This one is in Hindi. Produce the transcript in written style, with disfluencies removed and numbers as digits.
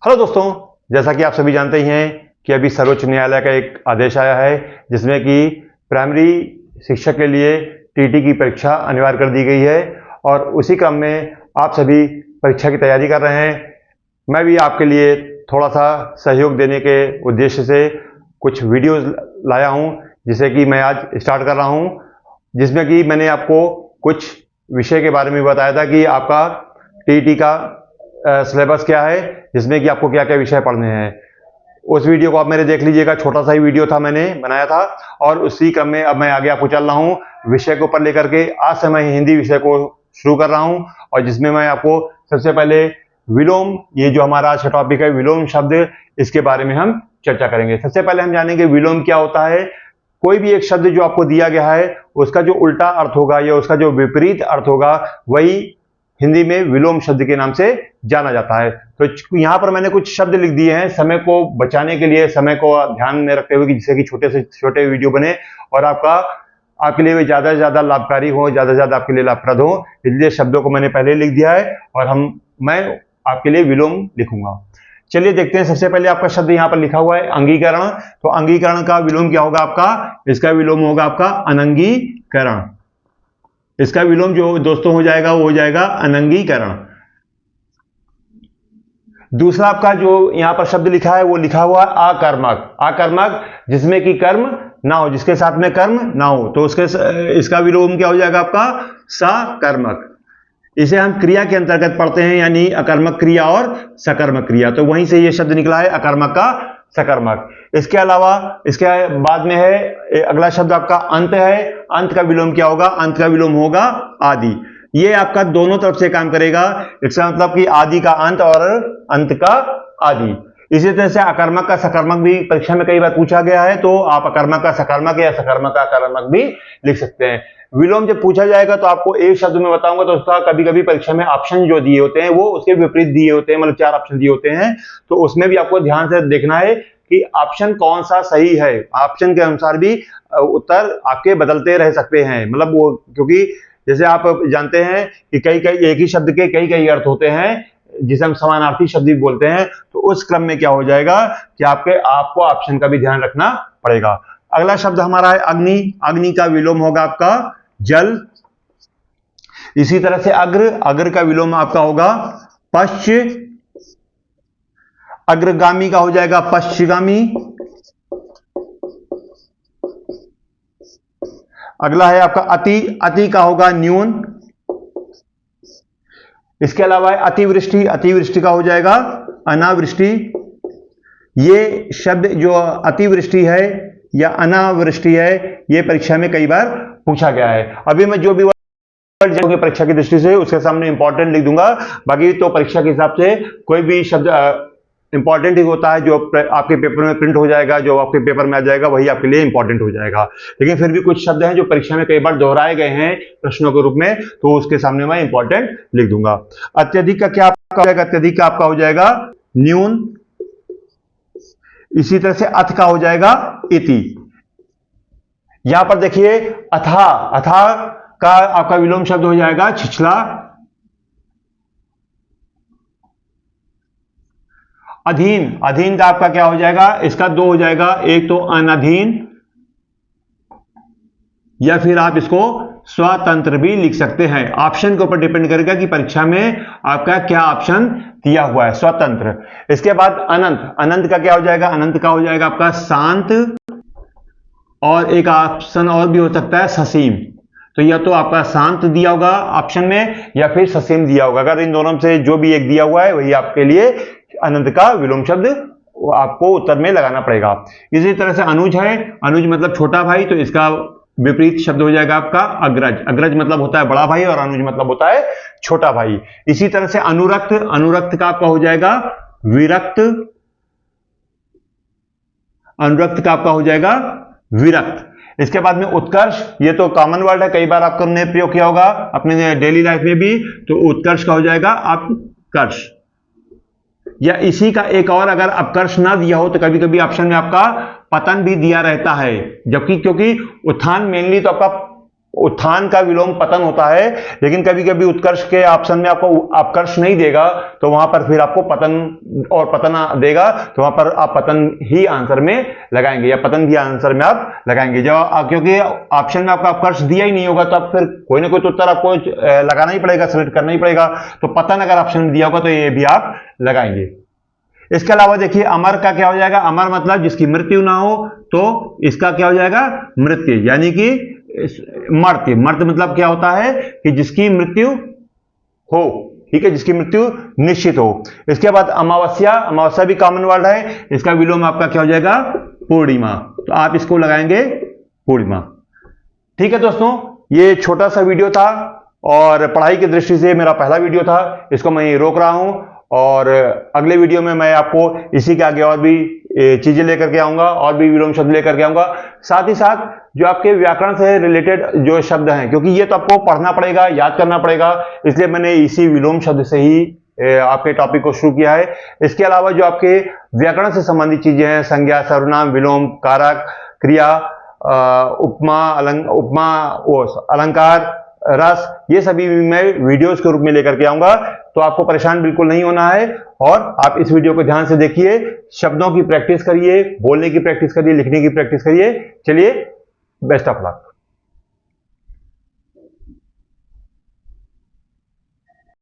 हेलो दोस्तों, जैसा कि आप सभी जानते ही हैं कि अभी सर्वोच्च न्यायालय का एक आदेश आया है जिसमें कि प्राइमरी शिक्षक के लिए टीटी की परीक्षा अनिवार्य कर दी गई है और उसी क्रम में आप सभी परीक्षा की तैयारी कर रहे हैं। मैं भी आपके लिए थोड़ा सा सहयोग देने के उद्देश्य से कुछ वीडियोस लाया हूं, जिसे कि मैं आज स्टार्ट कर रहा हूं, जिसमें कि मैंने आपको कुछ विषय के बारे में बताया था कि आपका टीटी का सिलेबस क्या है, जिसमें कि आपको क्या क्या विषय पढ़ने हैं। उस वीडियो को आप मेरे देख लीजिएगा, छोटा सा ही वीडियो था, मैंने बनाया था। और उसी क्रम में अब मैं आगे आपको चल रहा हूँ विषय को ऊपर लेकर के। आज से मैं हिंदी विषय को शुरू कर रहा हूँ और जिसमें मैं आपको सबसे पहले विलोम, ये जो हमारा आज का टॉपिक है विलोम शब्द, इसके बारे में हम चर्चा करेंगे। सबसे पहले हम जानेंगे विलोम क्या होता है। कोई भी एक शब्द जो आपको दिया गया है उसका जो उल्टा अर्थ होगा या उसका जो विपरीत अर्थ होगा वही हिंदी में विलोम शब्द के नाम से जाना जाता है। तो यहाँ पर मैंने कुछ शब्द लिख दिए हैं समय को बचाने के लिए, समय को ध्यान में रखते हुए कि जिससे कि छोटे से छोटे वीडियो बने और आपके लिए ज्यादा से ज्यादा लाभकारी हो, ज्यादा से ज्यादा आपके लिए लाभप्रद हो, इसलिए शब्दों को मैंने पहले लिख दिया है और मैं आपके लिए विलोम लिखूंगा। चलिए देखते हैं। सबसे पहले आपका शब्द यहाँ पर लिखा हुआ है अंगीकरण। तो अंगीकरण का विलोम क्या होगा आपका? इसका विलोम होगा आपका अनंगीकरण। इसका विलोम जो दोस्तों हो जाएगा वो हो जाएगा अनंगीकरण। दूसरा आपका जो यहां पर शब्द लिखा है वो लिखा हुआ है आकर्मक। आकर्मक जिसमें कि कर्म ना हो, जिसके साथ में कर्म ना हो, तो इसका विलोम क्या हो जाएगा आपका? सकर्मक। इसे हम क्रिया के अंतर्गत पढ़ते हैं, यानी अकर्मक क्रिया और सकर्मक क्रिया। तो वहीं से ये शब्द निकला है अकर्मक का सकर्मक। इसके अलावा इसके बाद में है अगला शब्द आपका अंत है। अंत का विलोम क्या होगा? अंत का विलोम होगा आदि। ये आपका दोनों तरफ से काम करेगा। इसका मतलब कि आदि का अंत और अंत का आदि। इसी तरह से अकर्मक का सकर्मक भी परीक्षा में कई बार पूछा गया है, तो आप अकर्मक का सकर्मक या सकर्मक का अकर्मक भी लिख सकते हैं। विलोम जब पूछा जाएगा तो आपको एक शब्द में बताऊंगा, तो उसका कभी कभी परीक्षा में ऑप्शन जो दिए होते हैं वो उसके विपरीत दिए होते हैं, मतलब 4 ऑप्शन दिए होते हैं। तो उसमें भी आपको ध्यान से देखना है कि ऑप्शन कौन सा सही है। ऑप्शन के अनुसार भी उत्तर आपके बदलते रह सकते हैं, मतलब वो, क्योंकि जैसे आप जानते हैं कि कई एक ही शब्द के कई अर्थ होते हैं, जिसे हम समानार्थी शब्द भी बोलते हैं। तो उस क्रम में क्या हो जाएगा कि आपको ऑप्शन का भी ध्यान रखना पड़ेगा। अगला शब्द हमारा है अग्नि। अग्नि का विलोम होगा आपका जल। इसी तरह से अग्र का विलोम आपका होगा पश्च। अग्रगामी का हो जाएगा पश्चिगामी। अगला है आपका अति। अति का होगा न्यून। इसके अलावा है अतिवृष्टि। अतिवृष्टि का हो जाएगा अनावृष्टि। ये शब्द जो अतिवृष्टि है या अनावृष्टि है, ये परीक्षा में कई बार पूछा गया है। अभी मैं जो भी वर्ड परीक्षा की दृष्टि से उसके सामने इंपॉर्टेंट लिख दूंगा। बाकी तो परीक्षा के हिसाब से कोई भी शब्द इंपॉर्टेंट ही होता है, जो आपके पेपर में प्रिंट हो जाएगा, जो आपके पेपर में आ जाएगा वही आपके लिए इंपॉर्टेंट हो जाएगा। लेकिन फिर भी कुछ शब्द हैं जो परीक्षा में कई बार दोहराए गए हैं प्रश्नों के रूप में, तो उसके सामने मैं इंपॉर्टेंट लिख दूंगा। अत्यधिक का क्या आपका हो जाएगा? अत्यधिक का आपका हो जाएगा न्यून। इसी तरह से अथ का हो जाएगा इति। यहां पर देखिए अथा। अथा का आपका विलोम शब्द हो जाएगा छिछला। अधीन। अधीन का आपका क्या हो जाएगा? इसका 2 हो जाएगा, एक तो अनधीन या फिर आप इसको स्वतंत्र भी लिख सकते हैं। ऑप्शन के ऊपर डिपेंड करेगा कि परीक्षा में आपका क्या ऑप्शन दिया हुआ है। स्वतंत्र। इसके बाद अनंत। अनंत का क्या हो जाएगा? अनंत का हो जाएगा आपका शांत, और एक ऑप्शन और भी हो सकता है ससीम। तो यह तो आपका शांत दिया होगा ऑप्शन में या फिर ससीम दिया होगा। अगर इन दोनों से जो भी एक दिया हुआ है वही आपके लिए अनंत का विलोम शब्द आपको उत्तर में लगाना पड़ेगा। इसी तरह से अनुज है। अनुज मतलब छोटा भाई, तो इसका विपरीत शब्द हो जाएगा आपका अग्रज। अग्रज मतलब होता है बड़ा भाई और अनुज मतलब होता है छोटा भाई। इसी तरह से अनुरक्त। अनुरक्त का आपका हो जाएगा विरक्त। अनुरक्त का आपका हो जाएगा विरक्त। इसके बाद में उत्कर्ष। ये तो कॉमन वर्ड है, कई बार आपने प्रयोग किया होगा अपने डेली लाइफ में भी। तो उत्कर्ष का हो जाएगा अपकर्ष। या इसी का एक और अगर अपकर्ष ना दिया हो तो कभी कभी ऑप्शन में आपका पतन भी दिया रहता है, जबकि क्योंकि उत्थान मेनली तो आपका उत्थान का विलोम पतन होता है, लेकिन कभी कभी उत्कर्ष के ऑप्शन में आपको अपकर्ष नहीं देगा, तो वहां पर फिर आपको पतन और पतन देगा, तो वहां पर आप पतन ही आंसर में लगाएंगे या पतन भी आंसर में आप लगाएंगे। जब क्योंकि ऑप्शन में आपका अपकर्ष दिया ही नहीं होगा, तो आप फिर कोई ना कोई तो उत्तर आपको लगाना ही पड़ेगा, सेलेक्ट करना ही पड़ेगा। तो पतन अगर ऑप्शन में दिया होगा तो ये भी आप लगाएंगे। इसके अलावा देखिए अमर का क्या हो जाएगा, अमर मतलब जिसकी मृत्यु ना हो, तो इसका क्या हो जाएगा, मृत्यु, यानी कि मर्त्य। मर्त्य मतलब क्या होता है कि जिसकी मृत्यु हो, ठीक है, जिसकी मृत्यु निश्चित हो। इसके बाद अमावस्या, अमावस्या भी कॉमन वर्ड है, इसका विलोम आपका क्या हो जाएगा, पूर्णिमा, तो आप इसको लगाएंगे पूर्णिमा। ठीक है दोस्तों, ये छोटा सा वीडियो था और पढ़ाई की दृष्टि से मेरा पहला वीडियो था, इसको मैं यहीं रोक रहा हूं और अगले वीडियो में मैं आपको इसी के आगे और भी चीजें लेकर के आऊंगा, और भी विलोम शब्द लेकर के आऊंगा। साथ ही साथ जो आपके व्याकरण से रिलेटेड जो शब्द हैं, क्योंकि ये तो आपको पढ़ना पड़ेगा, याद करना पड़ेगा, इसलिए मैंने इसी विलोम शब्द से ही आपके टॉपिक को शुरू किया है। इसके अलावा जो आपके व्याकरण से संबंधित चीजें हैं, संज्ञा, सर्वनाम, विलोम, कारक, क्रिया, उपमा, अलंकार, रस, ये सभी मैं वीडियोस के रूप में लेकर के आऊंगा, तो आपको परेशान बिल्कुल नहीं होना है। और आप इस वीडियो को ध्यान से देखिए, शब्दों की प्रैक्टिस करिए, बोलने की प्रैक्टिस करिए, लिखने की प्रैक्टिस करिए। चलिए, बेस्ट ऑफ लक।